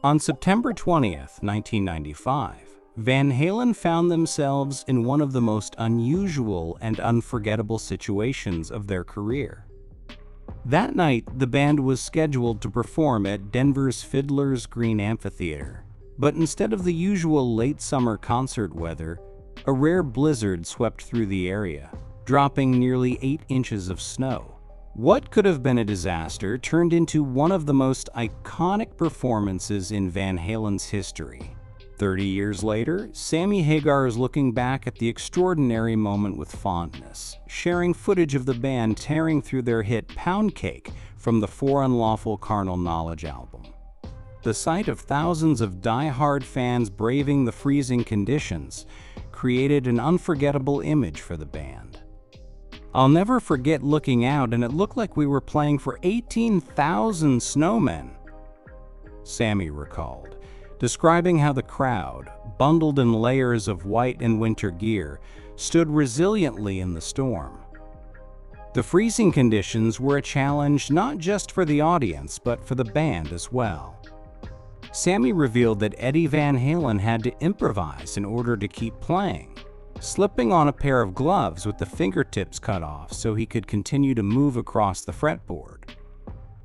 On September 20th, 1995, Van Halen found themselves in one of the most unusual and unforgettable situations of their career. That night, the band was scheduled to perform at Denver's Fiddler's Green Amphitheater, but instead of the usual late summer concert weather, a rare blizzard swept through the area, dropping nearly 8 inches of snow. What could have been a disaster turned into one of the most iconic performances in Van Halen's history. 30 years later, Sammy Hagar is looking back at the extraordinary moment with fondness, sharing footage of the band tearing through their hit Pound Cake from the For Unlawful Carnal Knowledge album. The sight of thousands of die-hard fans braving the freezing conditions created an unforgettable image for the band. "I'll never forget looking out and it looked like we were playing for 18,000 snowmen," Sammy recalled, describing how the crowd, bundled in layers of white and winter gear, stood resiliently in the storm. The freezing conditions were a challenge not just for the audience, but for the band as well. Sammy revealed that Eddie Van Halen had to improvise in order to keep playing, slipping on a pair of gloves with the fingertips cut off so he could continue to move across the fretboard.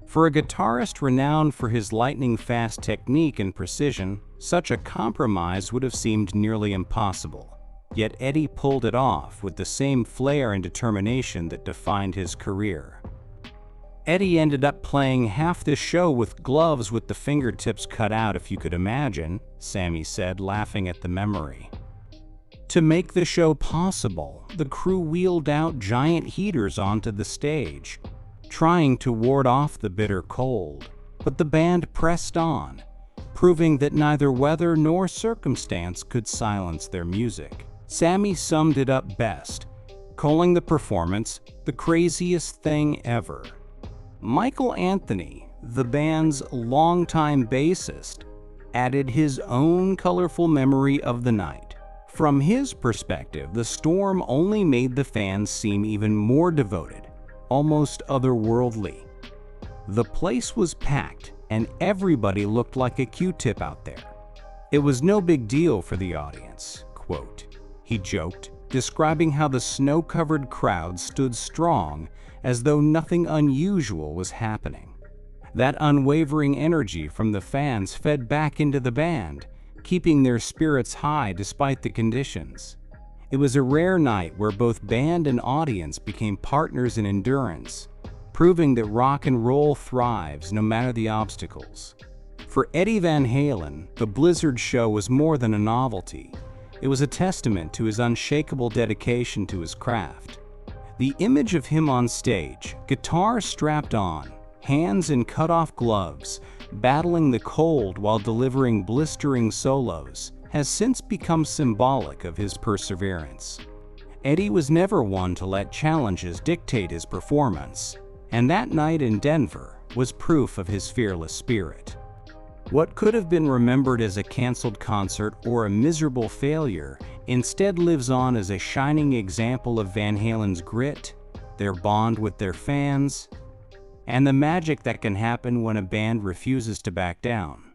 For a guitarist renowned for his lightning-fast technique and precision, such a compromise would have seemed nearly impossible. Yet Eddie pulled it off with the same flair and determination that defined his career. Eddie ended up playing half the show with gloves with the fingertips cut out, if you could imagine, Sammy said, laughing at the memory. To make the show possible, the crew wheeled out giant heaters onto the stage, trying to ward off the bitter cold, but the band pressed on, proving that neither weather nor circumstance could silence their music. Sammy summed it up best, calling the performance the craziest thing ever. Michael Anthony, the band's longtime bassist, added his own colorful memory of the night. From his perspective, the storm only made the fans seem even more devoted, almost otherworldly. The place was packed, and everybody looked like a Q-tip out there. "It was no big deal for the audience," quote, he joked, describing how the snow-covered crowd stood strong as though nothing unusual was happening. That unwavering energy from the fans fed back into the band, keeping their spirits high despite the conditions. It was a rare night where both band and audience became partners in endurance, proving that rock and roll thrives no matter the obstacles. For Eddie Van Halen, the Blizzard show was more than a novelty. It was a testament to his unshakable dedication to his craft. The image of him on stage, guitar strapped on, hands in cut-off gloves, battling the cold while delivering blistering solos, has since become symbolic of his perseverance. Eddie was never one to let challenges dictate his performance, and that night in Denver was proof of his fearless spirit. What could have been remembered as a canceled concert or a miserable failure instead lives on as a shining example of Van Halen's grit, their bond with their fans, and the magic that can happen when a band refuses to back down.